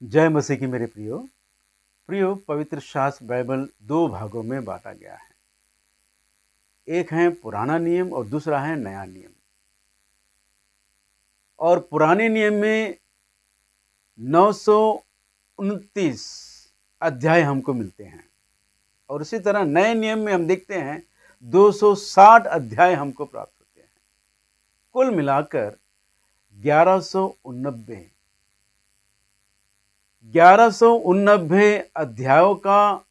जय मसीह की मेरे प्रियो पवित्र शास्त्र बाइबल दो भागों में बांटा गया है। एक है पुराना नियम और दूसरा है नया नियम। और पुराने नियम में 929 अध्याय हमको मिलते हैं और उसी तरह नए नियम में हम देखते हैं 260 अध्याय हमको प्राप्त होते हैं। कुल मिलाकर 1189 अध्यायों का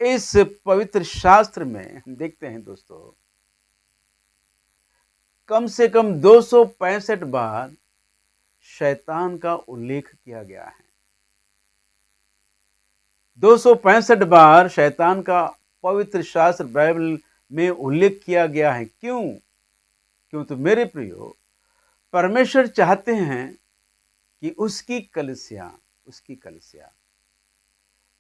इस पवित्र शास्त्र में हम देखते हैं दोस्तों, कम से कम 265 बार शैतान का उल्लेख किया गया है। 265 बार शैतान का पवित्र शास्त्र बाइबल में उल्लेख किया गया है। क्यों तो मेरे प्रियो, परमेश्वर चाहते हैं कि उसकी कलीसिया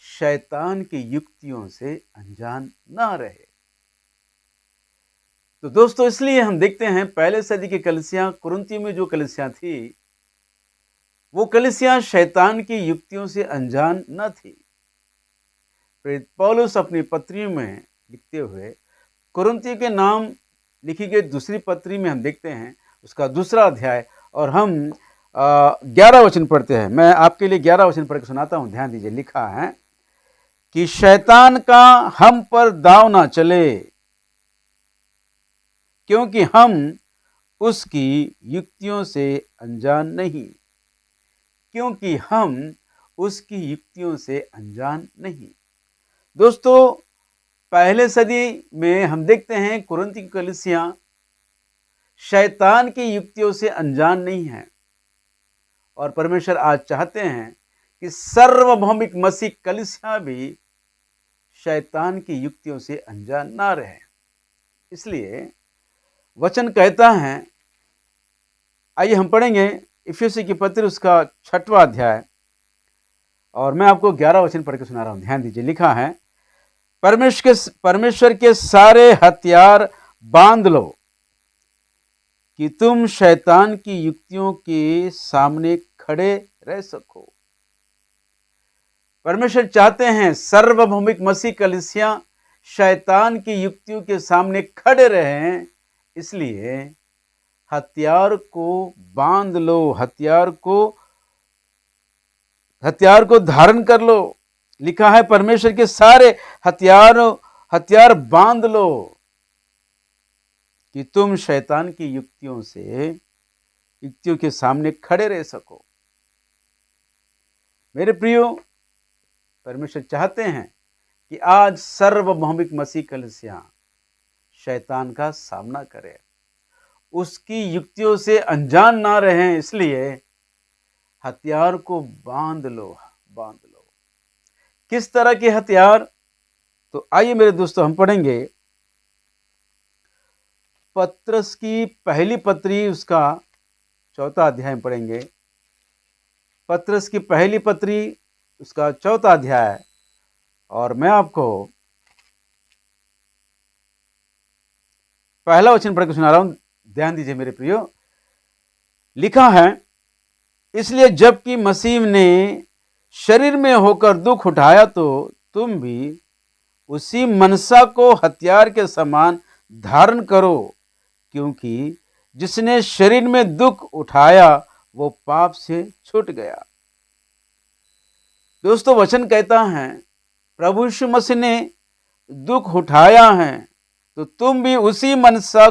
शैतान की युक्तियों से अनजान ना रहे। तो दोस्तों, इसलिए हम देखते हैं पहले सदी की कलीसिया, कुरिन्थियों में जो कलीसिया थी, वो कलीसिया शैतान की युक्तियों से अनजान न थी। प्रेरित पौलुस अपनी पत्रियों में लिखते हुए कुरिन्थियों के नाम लिखी गई दूसरी पत्री में हम देखते हैं उसका दूसरा अध्याय, और हम 11 वचन पढ़ते हैं। मैं आपके लिए 11 वचन पढ़ के सुनाता हूं, ध्यान दीजिए। लिखा है कि शैतान का हम पर दांव ना चले, क्योंकि हम उसकी युक्तियों से अनजान नहीं। दोस्तों, पहले सदी में हम देखते हैं कुरिन्थ की कलीसिया शैतान की युक्तियों से अनजान नहीं है, और परमेश्वर आज चाहते हैं कि सार्वभौमिक मसीह कलीसिया भी शैतान की युक्तियों से अनजान ना रहे। इसलिए वचन कहता है, आइए हम पढ़ेंगे इफिसियों की पत्री उसका 6वां अध्याय, और मैं आपको 11 वचन पढ़ के सुना रहा हूं, ध्यान दीजिए। लिखा है, परमेश्वर के सारे हथियार बांध लो कि तुम शैतान की युक्तियों के सामने खड़े रह सको। परमेश्वर चाहते हैं सार्वभौमिक मसीह कलीसिया शैतान की युक्तियों के सामने खड़े रहें। इसलिए हथियार को बांध लो, हथियार को धारण कर लो। लिखा है, परमेश्वर के सारे हथियार बांध लो कि तुम शैतान की युक्तियों के सामने खड़े रह सको। मेरे प्रियो, परमेश्वर चाहते हैं कि आज सार्वभौमिक मसीह कलीसिया शैतान का सामना करे, उसकी युक्तियों से अनजान ना रहें। इसलिए हथियार को बांध लो। किस तरह के हथियार? तो आइए मेरे दोस्तों, हम पढ़ेंगे पत्रस की पहली पत्री उसका 4वां अध्याय पढ़ेंगे। पत्रस की पहली पत्री उसका 4वां अध्याय, और मैं आपको पहला वचन पढ़ के सुना रहा हूं, ध्यान दीजिए मेरे प्रियो। लिखा है, इसलिए जबकि मसीह ने शरीर में होकर दुख उठाया, तो तुम भी उसी मनसा को हथियार के समान धारण करो, क्योंकि जिसने शरीर में दुख उठाया वो पाप से छूट गया। दोस्तों, वचन कहता है प्रभु यीशु मसीह ने दुख उठाया है, तो तुम भी उसी मनसा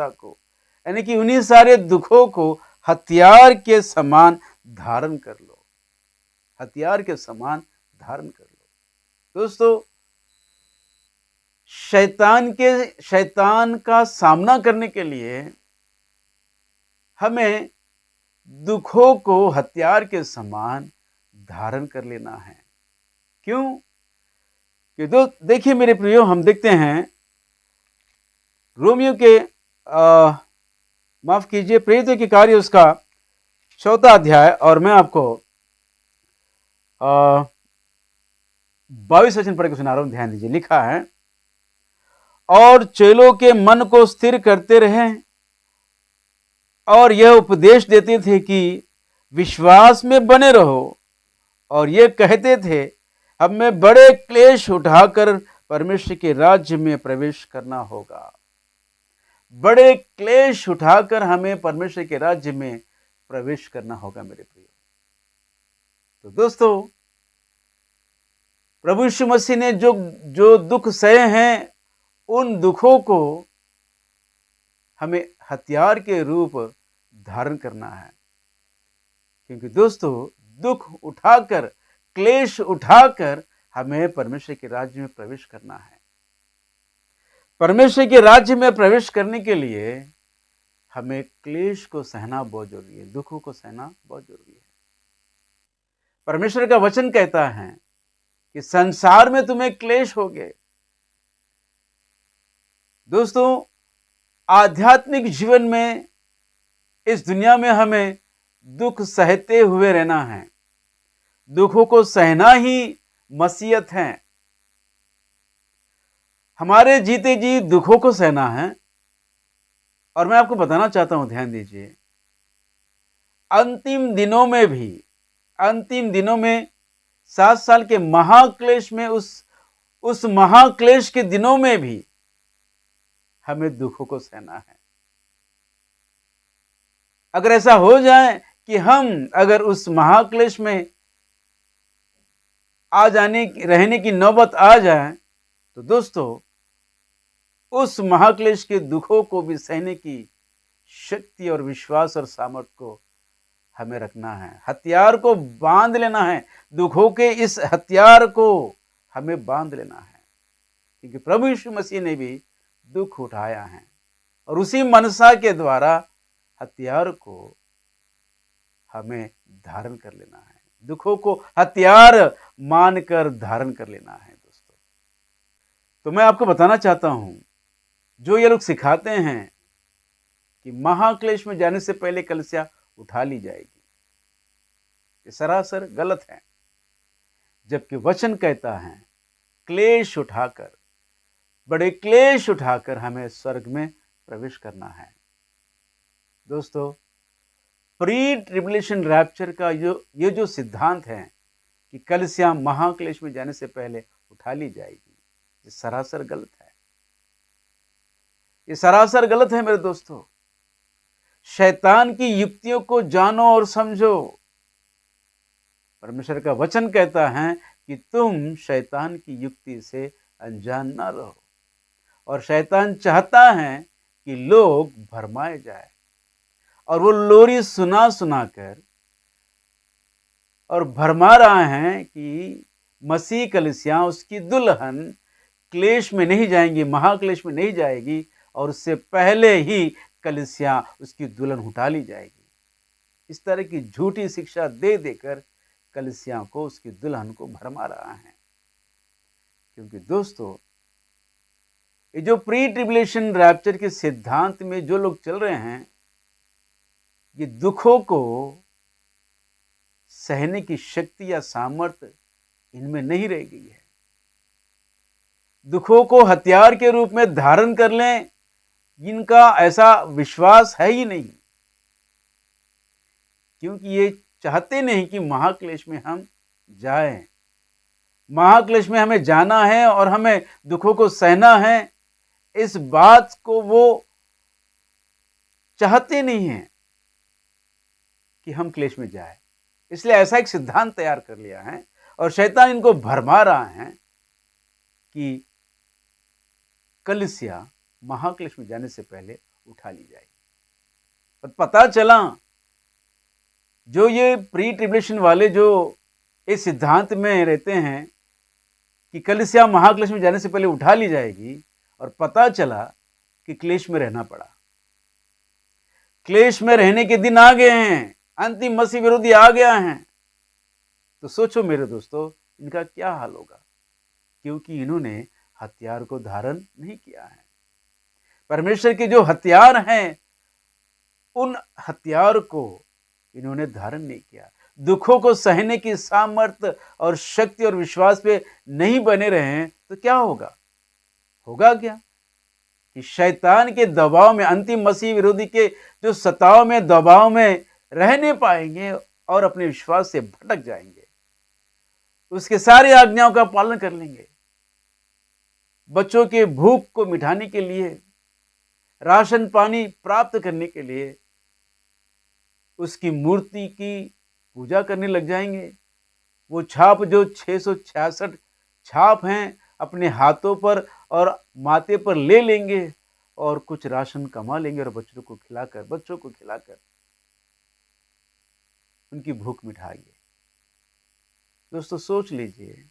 को यानी कि उन्हीं सारे दुखों को हथियार के समान धारण कर लो। दोस्तों, शैतान का सामना करने के लिए हमें दुखों को हथियार के समान धारण कर लेना है। क्यों? कि देखिए मेरे प्रियो, हम देखते हैं रोमियो के माफ कीजिए, प्रेरितों के कार्य उसका 4वां अध्याय, और मैं आपको 22 वचन पढ़ के सुना रहा हूं, ध्यान दीजिए। लिखा है, और चेलों के मन को स्थिर करते रहें और यह उपदेश देते थे कि विश्वास में बने रहो। और ये कहते थे, हमें बड़े क्लेश उठाकर परमेश्वर के राज्य में प्रवेश करना होगा। बड़े क्लेश उठाकर हमें परमेश्वर के राज्य में प्रवेश करना होगा मेरे प्रियो। तो दोस्तों, प्रभु यीशु मसीह ने जो जो दुख सहे हैं, उन दुखों को हमें हथियार के रूप धारण करना है। क्योंकि दोस्तों, दुख उठाकर, क्लेश उठाकर हमें परमेश्वर के राज्य में प्रवेश करना है। परमेश्वर के राज्य में प्रवेश करने के लिए हमें क्लेश को सहना बहुत जरूरी है, दुखों को सहना बहुत जरूरी है। परमेश्वर का वचन कहता है कि संसार में तुम्हें क्लेश होंगे। दोस्तों, आध्यात्मिक जीवन में, इस दुनिया में हमें दुख सहते हुए रहना है। दुखों को सहना ही मसीहत है। हमारे जीते जी दुखों को सहना है। और मैं आपको बताना चाहता हूं, ध्यान दीजिए, अंतिम दिनों में 7 साल के महाक्लेश में, उस महाक्लेश के दिनों में भी हमें दुखों को सहना है। अगर ऐसा हो जाए कि अगर उस महाक्लेश में रहने की नौबत आ जाए, तो दोस्तों, उस महाक्लेश के दुखों को भी सहने की शक्ति और विश्वास और सामर्थ्य को हमें रखना है। हथियार को बांध लेना है। दुखों के इस हथियार को हमें बांध लेना है। क्योंकि प्रभु यीशु मसीह ने भी दुख उठाया है, और उसी मनसा के द्वारा हथियार को हमें धारण कर लेना है। दुखों को हथियार मानकर धारण कर लेना है। दोस्तों, तो मैं आपको बताना चाहता हूं, जो ये लोग सिखाते हैं कि महाक्लेश में जाने से पहले कलीसिया उठा ली जाएगी, ये सरासर गलत है। जबकि वचन कहता है, क्लेश उठाकर, बड़े क्लेश उठाकर हमें स्वर्ग में प्रवेश करना है। दोस्तों, प्री ट्रिबुलेशन रैप्चर का ये जो सिद्धांत है कि कलीसिया महाक्लेश में जाने से पहले उठा ली जाएगी, ये सरासर गलत है। ये सरासर गलत है मेरे दोस्तों। शैतान की युक्तियों को जानो और समझो। परमेश्वर का वचन कहता है कि तुम शैतान की युक्ति से अनजान ना रहो। और शैतान चाहता है कि लोग भरमाए जाए, और वो लोरी सुना कर और भरमा रहा है कि मसीह कलीसिया, उसकी दुल्हन क्लेश में नहीं जाएंगी, महाक्लेश में नहीं जाएगी, और उससे पहले ही कलीसिया, उसकी दुल्हन उठा ली जाएगी। इस तरह की झूठी शिक्षा दे देकर कलीसिया को, उसकी दुल्हन को भरमा रहा है। क्योंकि दोस्तों, ये जो प्री ट्रिबुलेशन रैप्चर के सिद्धांत में जो लोग चल रहे हैं, ये दुखों को सहने की शक्ति या सामर्थ्य इनमें नहीं रह गई है। दुखों को हथियार के रूप में धारण कर लें, इनका ऐसा विश्वास है ही नहीं। क्योंकि ये चाहते नहीं कि महाक्लेश में हम जाएं। महाक्लेश में हमें जाना है और हमें दुखों को सहना है, इस बात को वो चाहते नहीं हैं कि हम क्लेश में जाएं। इसलिए ऐसा एक सिद्धांत तैयार कर लिया है, और शैतान इनको भरमा रहा है कि कलीसिया महाक्लेश में जाने से पहले उठा ली जाएगी। और पता चला, जो ये प्री ट्रिबुलेशन वाले जो इस सिद्धांत में रहते हैं कि कलीसिया महाक्लेश में जाने से पहले उठा ली जाएगी, और पता चला कि क्लेश में रहना पड़ा। क्लेश में रहने के दिन आ गए हैं, अंतिम मसीह विरोधी आ गया है। तो सोचो मेरे दोस्तों, इनका क्या हाल होगा। क्योंकि इन्होंने हथियार को धारण नहीं किया है। परमेश्वर के जो हथियार हैं, उन हथियार को इन्होंने धारण नहीं किया। दुखों को सहने की सामर्थ्य और शक्ति और विश्वास पे नहीं बने रहे, तो क्या होगा? होगा क्या कि शैतान के दबाव में, अंतिम मसीह विरोधी के जो सताव में, दबाव में रहने पाएंगे, और अपने विश्वास से भटक जाएंगे। उसके सारी आज्ञाओं का पालन कर लेंगे। बच्चों के भूख को मिटाने के लिए, राशन पानी प्राप्त करने के लिए उसकी मूर्ति की पूजा करने लग जाएंगे। वो छाप जो 666 छाप हैं अपने हाथों पर और माथे पर ले लेंगे और कुछ राशन कमा लेंगे और बच्चों को खिलाकर उनकी भूख मिटाएंगे। दोस्तों सोच लीजिए,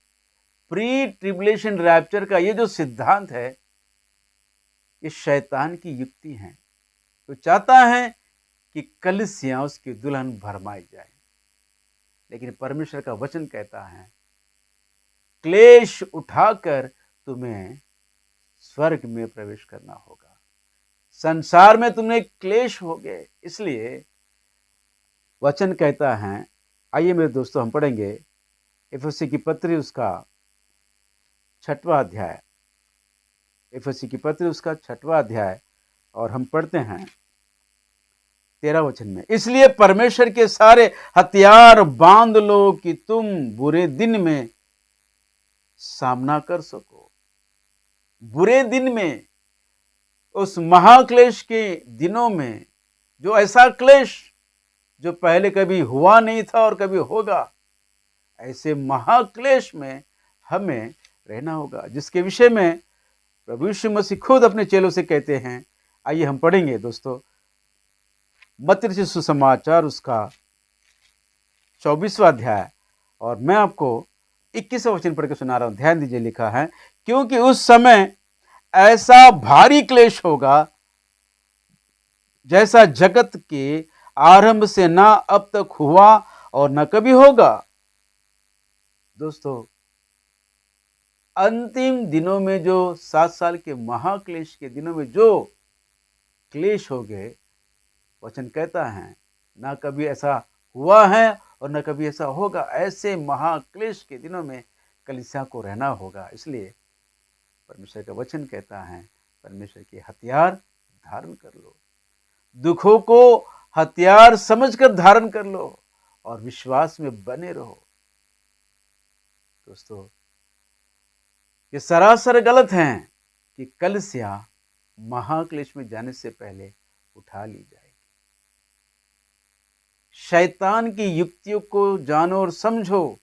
प्री ट्रिबुलेशन रैप्चर का ये जो सिद्धांत है, ये शैतान की युक्ति है। तो चाहता है कि कलीसिया उसकी दुल्हन भरमाई जाए, लेकिन परमेश्वर का वचन कहता है क्लेश उठाकर तुम्हें स्वर्ग में प्रवेश करना होगा। संसार में तुम्हें क्लेश होंगे, इसलिए वचन कहता है। आइए मेरे दोस्तों, हम पढ़ेंगे इफिसी की पत्री उसका 6वां अध्याय। इफिसी की पत्री उसका 6वां अध्याय और हम पढ़ते हैं 13 वचन में। इसलिए परमेश्वर के सारे हथियार बांध लो कि तुम बुरे दिन में सामना कर सको। बुरे दिन में, उस महाक्लेश के दिनों में, जो ऐसा क्लेश जो पहले कभी हुआ नहीं था और कभी होगा, ऐसे महाक्लेश में हमें रहना होगा, जिसके विषय में प्रभु यीशु मसीह खुद अपने चेलों से कहते हैं। आइए हम पढ़ेंगे दोस्तों मत्ती रचित सुसमाचार उसका 24वां अध्याय और मैं आपको 21वां वचन पढ़ के सुना रहा हूं। ध्यान दीजिए, लिखा है, क्योंकि उस समय ऐसा भारी क्लेश होगा जैसा जगत के आरंभ से ना अब तक हुआ और न कभी होगा। दोस्तों, अंतिम दिनों में जो 7 साल के महाक्लेश के दिनों में जो क्लेश हो गए, वचन कहता है ना कभी ऐसा हुआ है और न कभी ऐसा होगा। ऐसे महाक्लेश के दिनों में कलीसिया को रहना होगा। इसलिए परमेश्वर का वचन कहता है, परमेश्वर के हथियार धारण कर लो, दुखों को हथियार समझकर धारण कर लो और विश्वास में बने रहो। दोस्तों, ये सरासर गलत है कि कलीसिया महाक्लेश में जाने से पहले उठा ली जाएगी। शैतान की युक्तियों को जानो और समझो।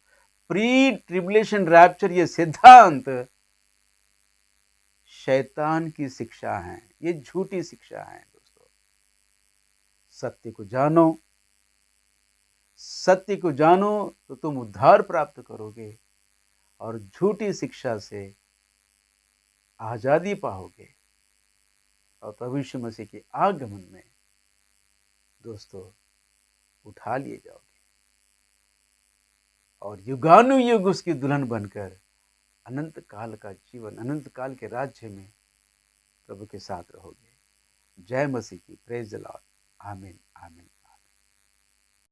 प्री ट्रिबुलेशन रैप्चर ये सिद्धांत शैतान की शिक्षा है, ये झूठी शिक्षा है। दोस्तों, सत्य को जानो तो तुम उद्धार प्राप्त करोगे और झूठी शिक्षा से आजादी पाओगे और प्रभु यीशु मसीह के आगमन में दोस्तों उठा लिए जाओगे और युगानुयुग उसकी दुल्हन बनकर अनंत काल का जीवन, अनंत काल के राज्य में प्रभु के साथ रहोगे। जय मसीह की। Praise the Lord. आमीन, आमीन।